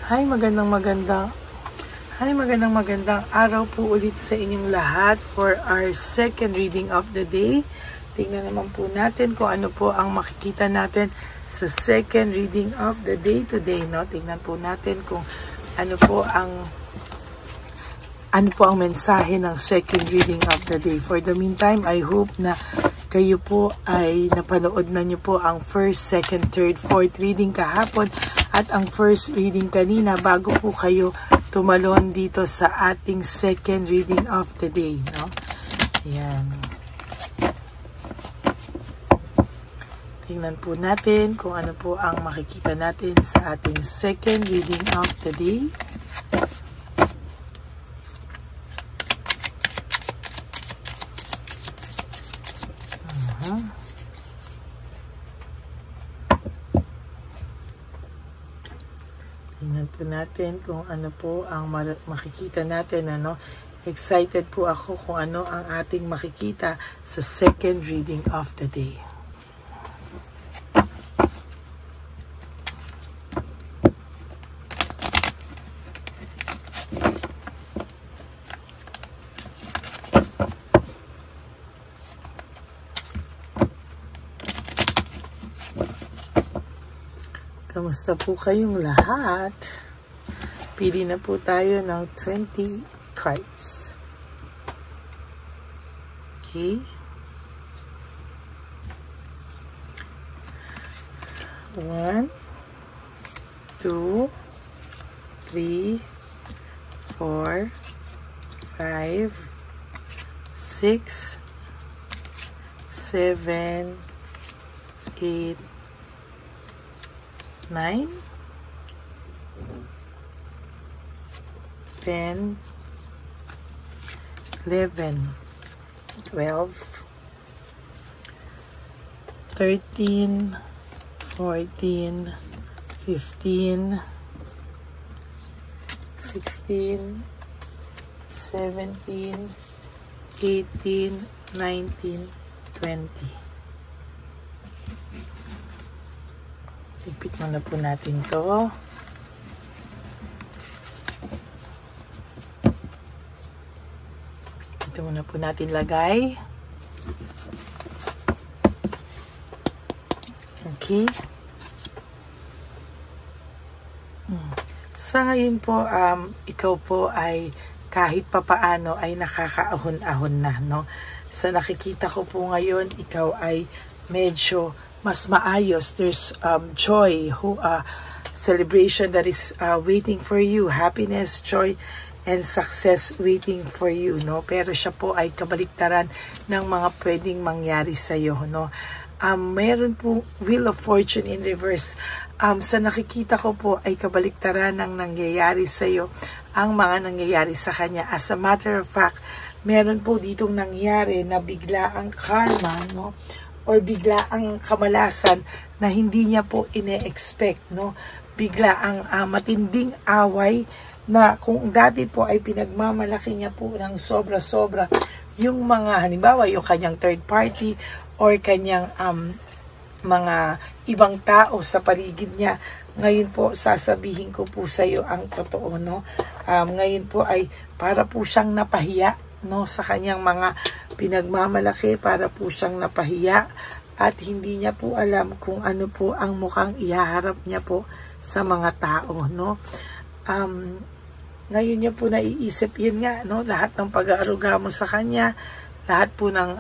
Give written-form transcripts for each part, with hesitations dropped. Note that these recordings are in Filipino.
Hi, magandang araw po ulit sa inyong lahat for our second reading of the day. Tingnan naman po natin kung ano po ang makikita natin sa second reading of the day today, no? Tingnan po natin kung ano po ang mensahe ng second reading of the day. For the meantime, I hope na kayo po ay napanood na nyo po ang first, second, third, fourth reading kahapon at ang first reading kanina bago po kayo tumalon dito sa ating second reading of the day, no? Ayan. Tingnan po natin kung ano po ang makikita natin sa ating second reading of the day. Tingnan po natin kung ano po ang makikita natin, ano. Excited po ako kung ano ang ating makikita sa second reading of the day. Kamusta po kayong lahat? Pili na po tayo ng 20 cards. Okay. 1, 2, 3, 4, 5, 6, 7, 8, 9, 10, 11, 12, 13, 14, 15, 16, 17, 18, 19, 20. Ipit muna po natin to. Ito muna po natin lagay. Okay. Sa ngayon po, ikaw po ay kahit papaano ay nakakaahon-ahon na, no? Sa nakikita ko po ngayon, ikaw ay medyo mas maayos. There's joy, celebration that is waiting for you, happiness, joy, and success waiting for you, no? Pero siya po ay kabaliktaran ng mga pwedeng mangyari sa iyo, no? Meron po Wheel of Fortune in reverse. Sa nakikita ko po ay kabaliktaran ng nangyayari sa iyo, ang mga nangyayari sa kanya. As a matter of fact, meron po ditong nangyari na bigla ang karma, no? Or bigla ang kamalasan na hindi niya po ine-expect, no? Bigla ang matinding away na kung dati po ay pinagmamalaki niya po ng sobra-sobra yung mga, halimbawa, yung kanyang third party or kanyang mga ibang tao sa paligid niya. Ngayon po, sasabihin ko po sa iyo ang totoo, no? Ngayon po ay para po siyang napahiya, no, sa kanyang mga pinagmamalaki, para po siyang napahiya at hindi niya po alam kung ano po ang mukhang ihaharap niya po sa mga tao, no. Ngayon niya po naiisip, yun nga, no, lahat ng pag-aaruga mo sa kanya, lahat po ng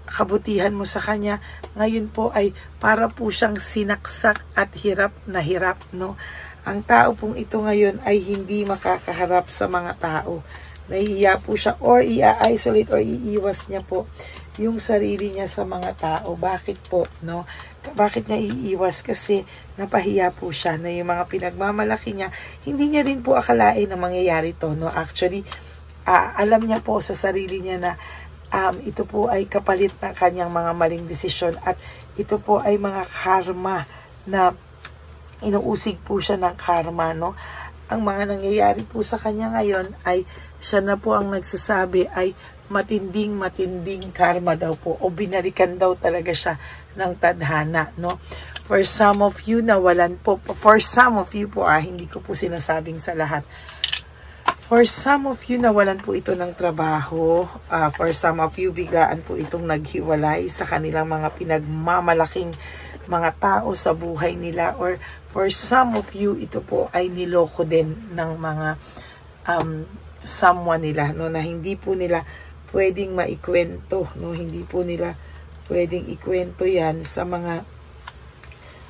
kabutihan mo sa kanya, ngayon po ay para po siyang sinaksak at hirap na hirap, no. Ang tao pong ito ngayon ay hindi makakaharap sa mga tao. Nahihiya po siya or i-isolate or iiwas niya po yung sarili niya sa mga tao. Bakit po, no? Bakit niya iiwas? Kasi napahiya po siya na yung mga pinagmamalaki niya, hindi niya rin po akalain na mangyayari to, no? Actually, alam niya po sa sarili niya na ito po ay kapalit ng kanyang mga maling desisyon at ito po ay mga karma na inuusig po siya ng karma, no? Ang mga nangyayari po sa kanya ngayon ay siya na po ang nagsasabi ay matinding karma daw po o binalikan daw talaga siya ng tadhana, no? For some of you, nawalan po. For some of you po, hindi ko po sinasabing sa lahat. For some of you, nawalan po ito ng trabaho. For some of you, biglaan po itong naghiwalay sa kanilang mga pinagmamalaking mga tao sa buhay nila. Or for some of you, ito po ay niloko din ng mga someone nila, no, na hindi po nila pwedeng maikwento, no, hindi po nila pwedeng ikwento yan sa mga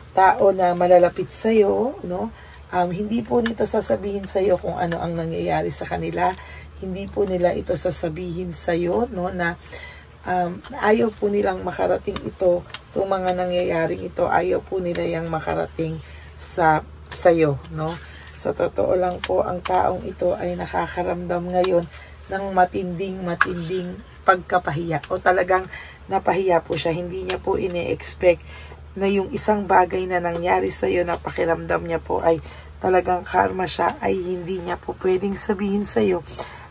tao na malalapit sa iyo, no. Hindi po nito sasabihin sa iyo kung ano ang nangyayari sa kanila. Hindi po nila ito sasabihin sa iyo, no, na ayaw po nilang makarating ito, itong mga nangyayaring ito, ayaw po nila yang makarating sa iyo, no. Sa totoo lang po, ang taong ito ay nakakaramdam ngayon ng matinding pagkapahiya, o talagang napahiya po siya. Hindi niya po ine-expect na yung isang bagay na nangyari sa iyo, na pakiramdam niya po ay talagang karma siya, ay hindi niya po pwedeng sabihin sa iyo,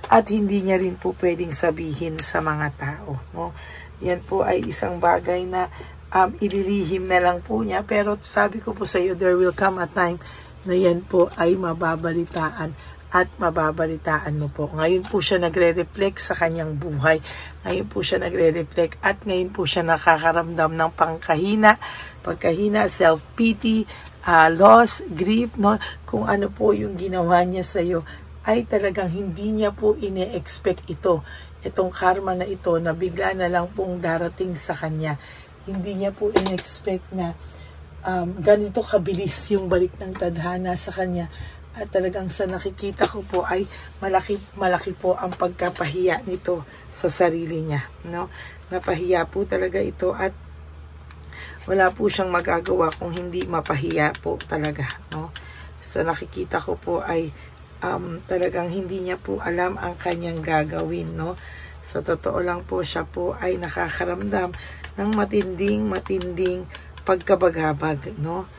at hindi niya rin po pwedeng sabihin sa mga tao, no. Yan po ay isang bagay na ililihim na lang po niya, pero sabi ko po sa iyo, there will come a time na yan po ay mababalitaan at mababalitaan mo po. Ngayon po siya nagre-reflect sa kanyang buhay. Ngayon po siya nagre-reflect at ngayon po siya nakakaramdam ng pagkahina, self-pity, loss, grief, no? Kung ano po yung ginawa niya sa iyo, ay talagang hindi niya po ine-expect ito. Itong karma na ito na bigla na lang pong darating sa kanya. Hindi niya po in-expect na ganito kabilis yung balik ng tadhana sa kanya. At talagang sa nakikita ko po ay malaki po ang pagkapahiya nito sa sarili niya, no? Napahiya po talaga ito at wala po siyang magagawa kung hindi mapahiya po talaga, no? Sa nakikita ko po ay talagang hindi niya po alam ang kanyang gagawin, no? Sa totoo lang po, siya po ay nakakaramdam ng matinding pagkabagabag, no?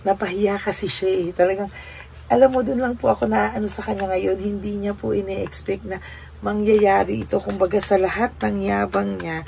Napahiya kasi siya, talagang, alam mo, dun lang po ako na sa kanya ngayon, hindi niya po ine-expect na mangyayari ito. Kumbaga sa lahat ng yabang niya,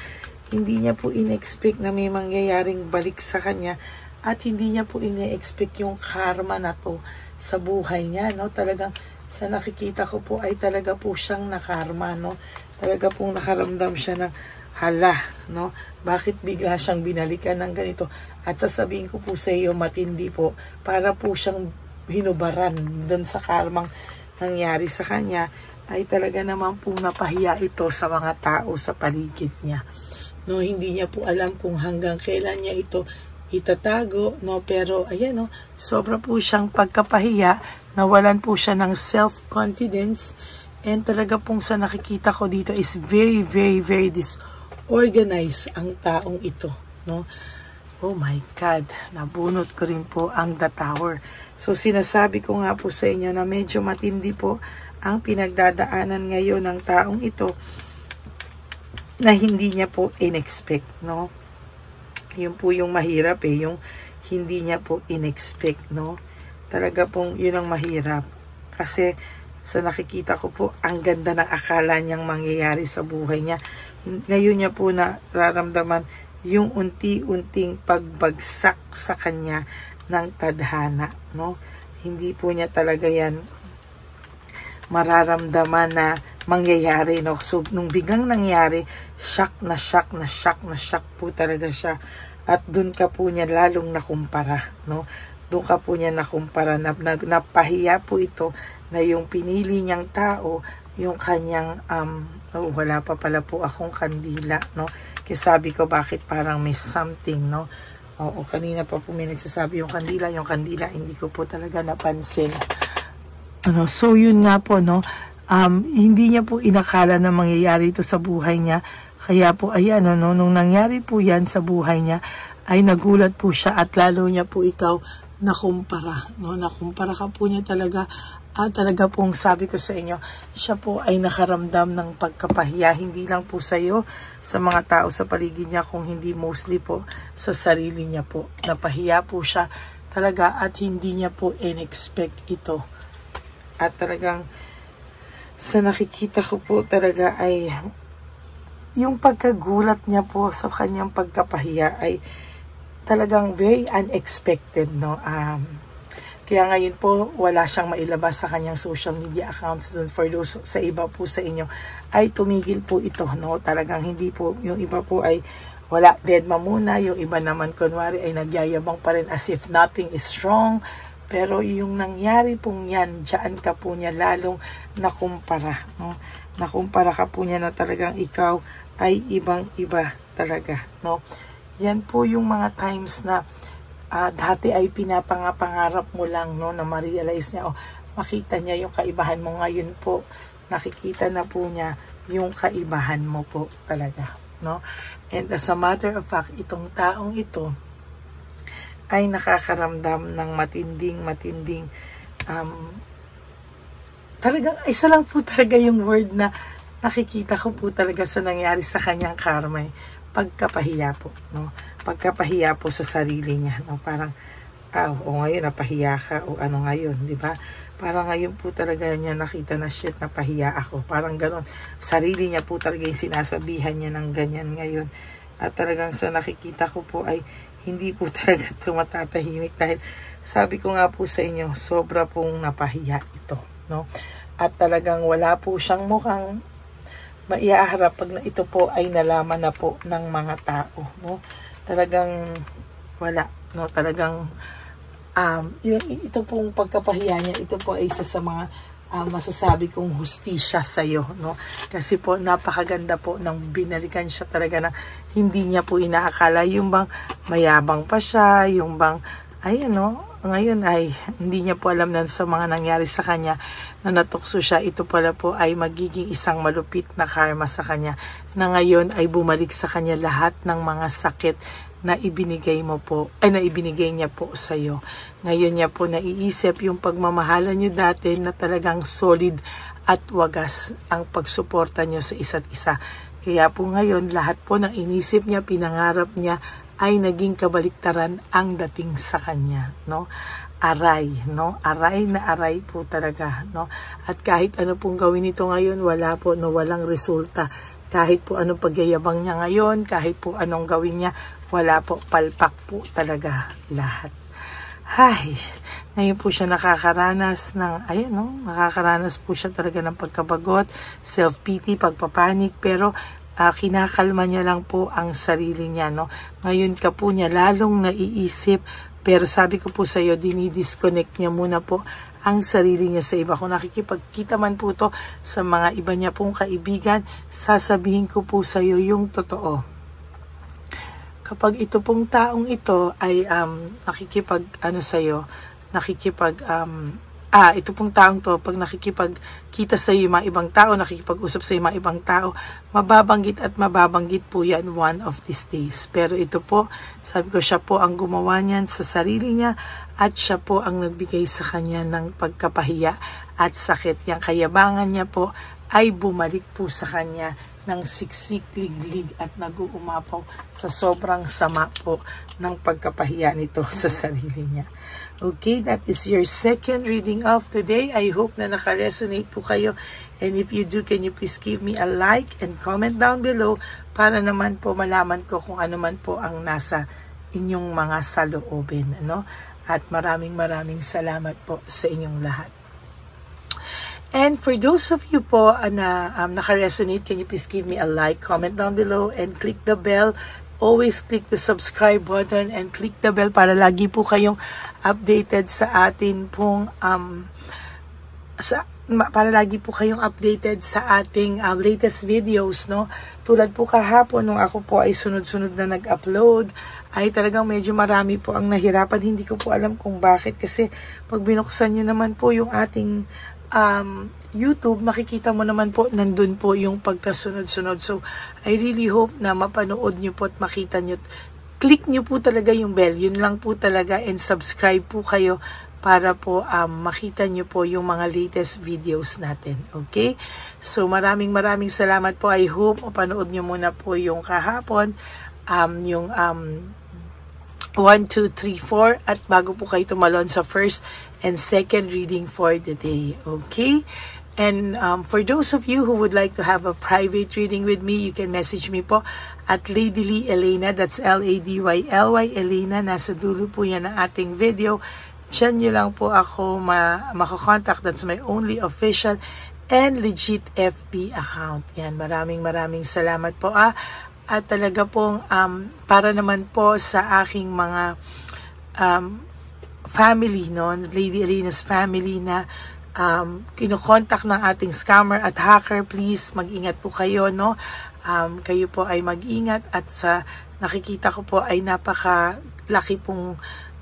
hindi niya po ine-expect na may mangyayaring balik sa kanya, at hindi niya po ine-expect yung karma na to sa buhay niya, no? Talagang sa nakikita ko po ay talaga po siyang nakarma, no? Talaga pong nakaramdam siya ng hala, no? Bakit bigla siyang binalikan ng ganito? At sasabihin ko po sa iyo, matindi po, para po siyang hinubaran doon sa karmang nangyari sa kanya, ay talaga naman po napahiya ito sa mga tao sa paligid niya, no? Hindi niya po alam kung hanggang kailan niya ito itatago, no? Pero ayan, no, sobra po siyang pagkapahiya, nawalan po siya ng self-confidence, and talaga pong sa nakikita ko dito is very disorganized ang taong ito, no? Oh my God, nabunot ko rin po ang The Tower. So sinasabi ko nga po sa inyo na medyo matindi po ang pinagdadaanan ngayon ng taong ito na hindi niya po in-expect, no? Yun po yung mahirap yung hindi niya po in-expect, no? Talaga pong yun ang mahirap. Kasi sa nakikita ko po, ang ganda ng akala niyang mangyayari sa buhay niya. Ngayon niya po nararamdaman yung unti-unting pagbagsak sa kanya ng tadhana, no? Hindi po niya talaga yan mararamdaman na mangyayari, no? So, nung biglang nangyari, shock po talaga siya. At dun ka po niya lalong nakumpara, no? Doon ka po niya nakumpara, napahiya po ito na yung pinili niyang tao, yung kanyang, wala pa pala po akong kandila, no? Kasi sabi ko, bakit parang may something, no? Oo, kanina pa po may nagsasabi yung kandila, hindi ko po talaga napansin. So yun nga po, no? Hindi niya po inakala na mangyayari ito sa buhay niya. Kaya po, ayan, no, nung nangyari po yan sa buhay niya, ay nagulat po siya, at lalo niya po ikaw nakumpara, no? Nakumpara ka po niya talaga. Talaga pong sabi ko sa inyo, siya po ay nakaramdam ng pagkapahiya, hindi lang po sa iyo, sa mga tao sa paligid niya, kung hindi mostly po sa sarili niya po. Napahiya po siya talaga, at hindi niya po in-expect ito. At talagang sa nakikita ko po talaga ay yung pagkagulat niya po sa kanyang pagkapahiya ay talagang very unexpected, no? Kaya ngayon po, wala siyang mailabas sa kanyang social media accounts dun. For those sa iba po sa inyo, ay tumigil po ito, no? Talagang hindi po, yung iba po ay wala, deadma muna. Yung iba naman, kunwari, ay nagyayabang pa rin as if nothing is wrong. Pero yung nangyari pong yan, dyan ka po niya lalong nakumpara, no? Nakumpara ka po niya na talagang ikaw ay ibang-iba talaga, no? Yan po yung mga times na dati ay pinapangarap mo lang, no, na ma-realize niya, makita niya yung kaibahan mo. Ngayon po, nakikita na po niya yung kaibahan mo po talaga, no? And as a matter of fact, itong taong ito ay nakakaramdam ng matinding talagang isa lang po talaga yung word na nakikita ko po talaga sa nangyari sa kanyang karma, pagkapahiya po, no? Pagkapahiya po sa sarili niya, no? Parang, ngayon napahiya ka, o ano ngayon, di ba? Parang ngayon po talaga niya nakita na, shit, napahiya ako. Parang ganon. Sarili niya po talaga yung sinasabihan niya ng ganyan ngayon. At talagang sa nakikita ko po ay hindi po talaga tumatatahimik dahil sabi ko nga po sa inyo, sobra pong napahiya ito, no? At talagang wala po siyang mukhang maiaharap pag ito po ay nalaman na po ng mga tao, no? Talagang wala, no? Talagang ito pong pagkapahiya niya, ito po ay isa sa mga masasabi kong hustisya sa iyo, no? Kasi po napakaganda po nang binalikan siya talaga na hindi niya po inaakala, yung bang mayabang pa siya, yung bang ngayon ay hindi niya po alam na sa mga nangyari sa kanya na natukso siya. Ito pala po ay magiging isang malupit na karma sa kanya na ngayon ay bumalik sa kanya lahat ng mga sakit na ibinigay mo po, na ibinigay niya po sa iyo. Ngayon niya po naiisip yung pagmamahalan niyo dati na talagang solid at wagas ang pagsuporta niyo sa isa't isa. Kaya po ngayon lahat po ng inisip niya, pinangarap niya ay naging kabaliktaran ang dating sa kanya, no? Aray, no? Aray na aray po talaga, no? At kahit ano pong gawin nito ngayon, wala po, no? Walang resulta. Kahit po anong pagyayabang niya ngayon, kahit po anong gawin niya, wala po, palpak po talaga lahat. Hay, ngayon po siya nakakaranas ng, nakakaranas po siya talaga ng pagkabagot, self-pity, pagpapanik, pero kinakalma niya lang po ang sarili niya, no? Ngayon ka po niya lalong naiisip, pero sabi ko po sa iyo, dinidisconnect niya muna po ang sarili niya sa iba. Kung nakikipagkita man po to sa mga iba niya pong kaibigan, sasabihin ko po sa iyo yung totoo. Kapag ito pong taong ito ay ito pong taong to, pag nakikipagkita sa iyo mga ibang tao, nakikipag-usap sa iyo mga ibang tao, mababanggit po yan one of these days. Pero ito po, sabi ko, siya po ang gumawa niyan sa sarili niya at siya po ang nagbigay sa kanya ng pagkapahiya at sakit. Yang kayabangan niya po ay bumalik po sa kanya ng siksik, liglig at nag-uumapaw sa sobrang sama po ng pagkapahiya nito sa sarili niya. Okay, that is your second reading of the day. I hope na naka-resonate po kayo. And if you do, can you please give me a like and comment down below para naman po malaman ko kung ano man po ang nasa inyong mga saloobin, ano? At maraming salamat po sa inyong lahat. And for those of you po na naka-resonate, can you please give me a like, comment down below, and click the bell. Always click the subscribe button and click the bell para lagi po kayong updated sa atin pong para lagi po kayong updated sa ating latest videos, no? Tulad po kahapon nung ako po ay sunod-sunod na nag-upload, ay talagang medyo marami po ang nahirapan. Hindi ko po alam kung bakit, kasi pag binuksan nyo naman po yung ating YouTube, makikita mo naman po, nandun po yung pagkasunod-sunod. So, I really hope na mapanood nyo po at makita nyo. Click nyo po talaga yung bell. Yun lang po talaga. And subscribe po kayo para po makita nyo po yung mga latest videos natin. Okay? So, maraming salamat po. I hope mapanood nyo muna po yung kahapon. Yung 1, 2, 3, 4 at bago po kayo tumalon sa first and second reading for the day. Okay? And for those of you who would like to have a private reading with me, you can message me po at Lady Lee Elena. That's LADYLY Elena. Nasa dulo po yan ng ating video. Diyan nyo lang po ako makakontakt. That's my only official and legit FB account. Yan, maraming salamat po. At talaga pong para naman po sa aking mga family, no? Lady Elena's family na kinokontak ng ating scammer at hacker, please mag-ingat po kayo, no? Kayo po ay mag-ingat at sa nakikita ko po ay napakalaki pong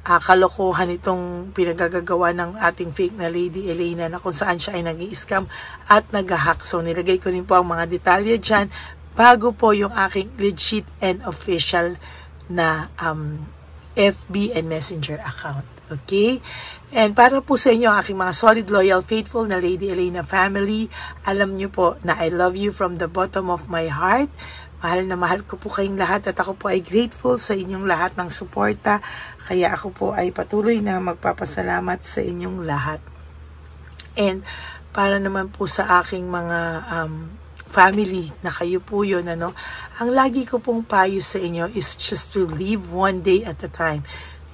kalokohan itong pinagagagawa ng ating fake na Lady Elena na kung saan siya ay nag-i-scam at nag-hack. So nilagay ko rin po ang mga detalye dyan bago po yung aking legit and official na FB and Messenger account. Okay? And para po sa inyo, aking mga solid, loyal, faithful na Lady Elena family, alam nyo po na I love you from the bottom of my heart. Mahal na mahal ko po kayong lahat at ako po ay grateful sa inyong lahat ng suporta. Kaya ako po ay patuloy na magpapasalamat sa inyong lahat. And para naman po sa aking mga family na kayo po yun, ano, ang lagi ko pong payo sa inyo is just to live one day at a time.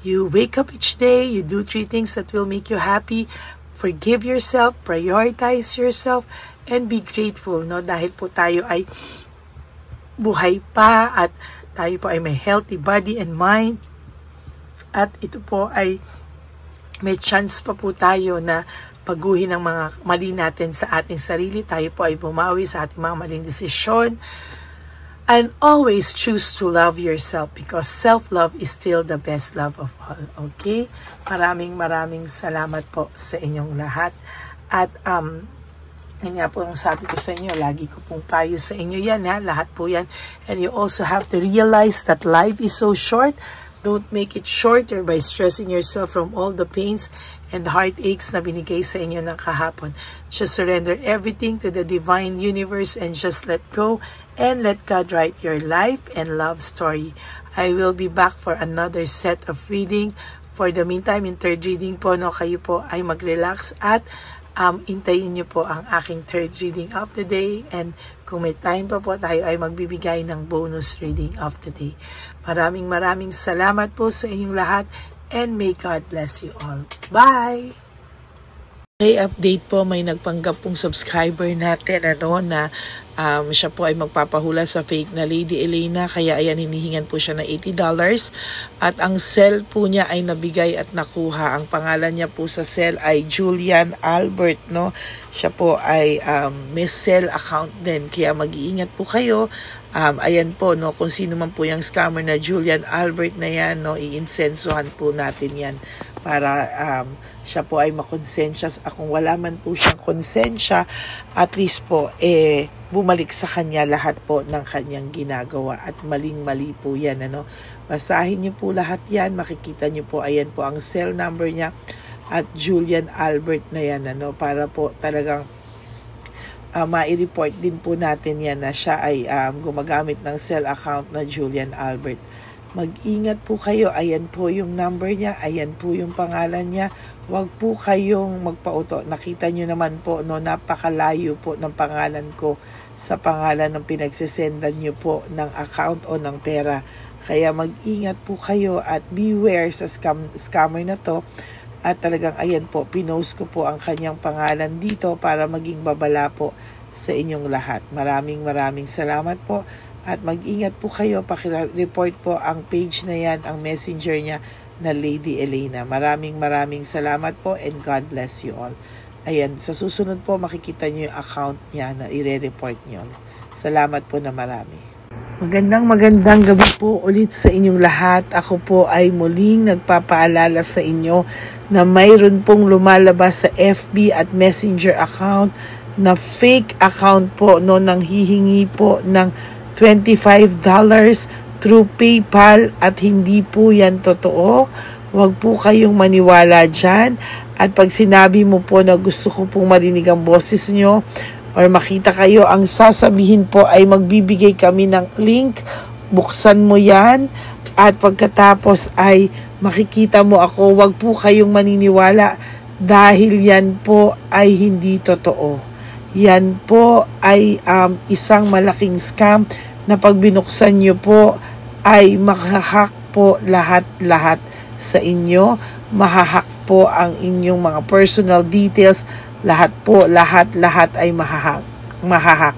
You wake up each day, you do 3 things that will make you happy. Forgive yourself, prioritize yourself, and be grateful, no? Dahil po tayo ay buhay pa at tayo po ay may healthy body and mind. At ito po ay may chance pa po tayo na paguhin ang mga mali natin sa ating sarili. Tayo po ay bumawi sa ating mga maling desisyon. And always choose to love yourself because self-love is still the best love of all. Okay? Maraming salamat po sa inyong lahat. At yun nga po yung sabi ko sa inyo, lagi ko pong payo sa inyo yan, ha? Lahat po yan. And you also have to realize that life is so short. Don't make it shorter by stressing yourself from all the pains and heartaches na binigay sa inyo ng kahapon. Just surrender everything to the divine universe and just let go and let God write your life and love story. I will be back for another set of reading. For the meantime, in third reading po, no, kayo po ay mag-relax at intayin nyo po ang aking third reading of the day. And kung may time pa po, tayo ay magbibigay ng bonus reading of the day. Maraming salamat po sa inyong lahat. And may God bless you all. Bye! Okay, update po, may nagpanggap pong subscriber natin na siya po ay magpapahula sa fake na Lady Elena, kaya ayan, hinihingan po siya ng $80 at ang cell po niya ay nabigay at nakuha. Ang pangalan niya po sa cell ay Julian Albert, no? Siya po ay may cell account din, kaya mag-iingat po kayo. Ayan po, no, kung sino man po yung scammer na Julian Albert na yan, no, i-insensuhan po natin yan para siya po ay makonsensya. Kung wala man po siyang konsensya, at least po bumalik sa kanya lahat po ng kanyang ginagawa at maling-mali po yan, ano. Basahin niyo po lahat yan, makikita niyo po, ayan po ang cell number niya at Julian Albert na yan, ano, para po talagang ma-report din po natin yan na siya ay gumagamit ng cell account na Julian Albert. Mag-ingat po kayo, ayan po yung number niya, ayan po yung pangalan niya. Huwag po kayong magpauto. Nakita nyo naman po, no, napakalayo po ng pangalan ko sa pangalan ng pinagsisendan nyo po ng account o ng pera. Kaya mag-ingat po kayo at beware sa scammer na to. At talagang ayan po, pinost ko po ang kanyang pangalan dito para maging babala po sa inyong lahat. Maraming salamat po. At mag-ingat po kayo, pakireport po ang page na yan, ang messenger niya na Lady Elena. Maraming salamat po and God bless you all. Ayan, sa susunod po makikita niyo yung account niya na i-report niyo. Salamat po na marami. Magandang gabi po ulit sa inyong lahat. Ako po ay muling nagpapaalala sa inyo na mayroon pong lumalabas sa FB at Messenger account na fake account po, no, nang hihingi po ng $25 through PayPal at hindi po yan totoo. Huwag po kayong maniwala dyan. At pag sinabi mo po na gusto ko pong marinig ang boses nyo or makita kayo, ang sasabihin po ay magbibigay kami ng link. Buksan mo yan at pagkatapos ay makikita mo ako. Huwag po kayong maniniwala dahil yan po ay hindi totoo. yan po ay isang malaking scam na pag binuksan nyo po ay mahahack po lahat-lahat sa inyo. Mahahack po ang inyong mga personal details. Lahat ay mahahack.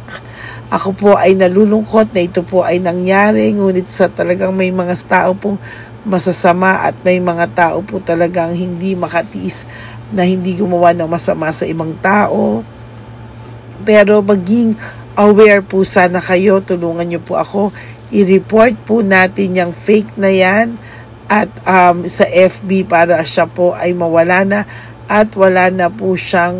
Ako po ay nalulungkot na ito po ay nangyari, ngunit sa talagang may mga tao pong masasama at may mga tao po talagang hindi makatiis na hindi gumawa ng masama sa ibang tao. Pero maging aware po sana kayo, tulungan niyo po ako, i-report po natin yung fake na yan at sa FB para siya po ay mawala na at wala na po siyang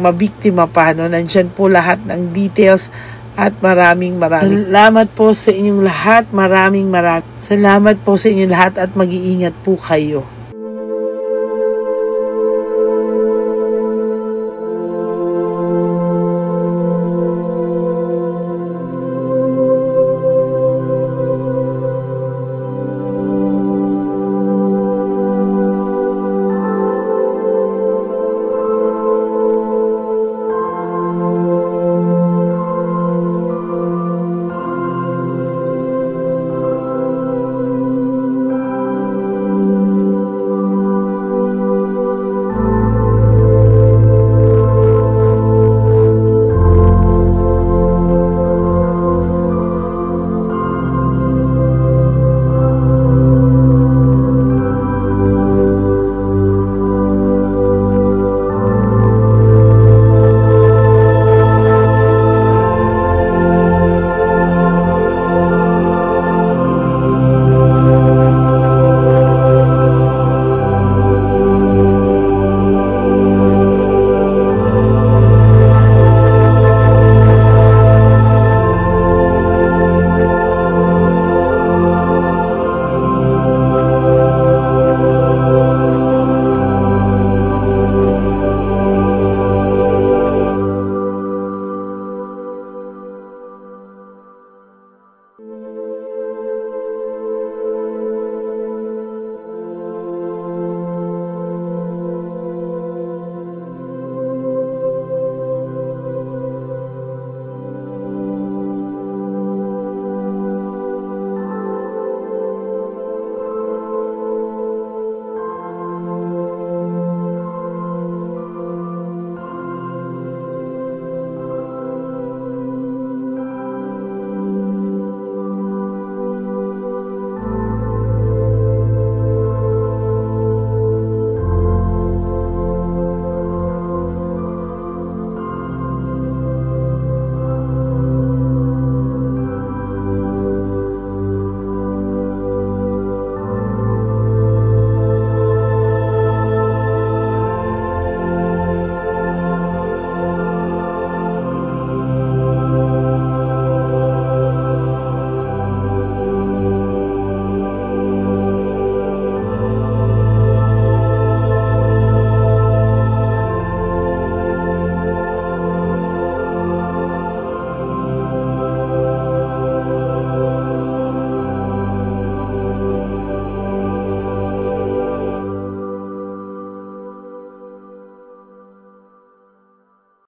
mabiktima pa, no? Nandyan po lahat ng details at maraming salamat po sa inyong lahat. Maraming salamat po sa inyong lahat at mag-iingat po kayo.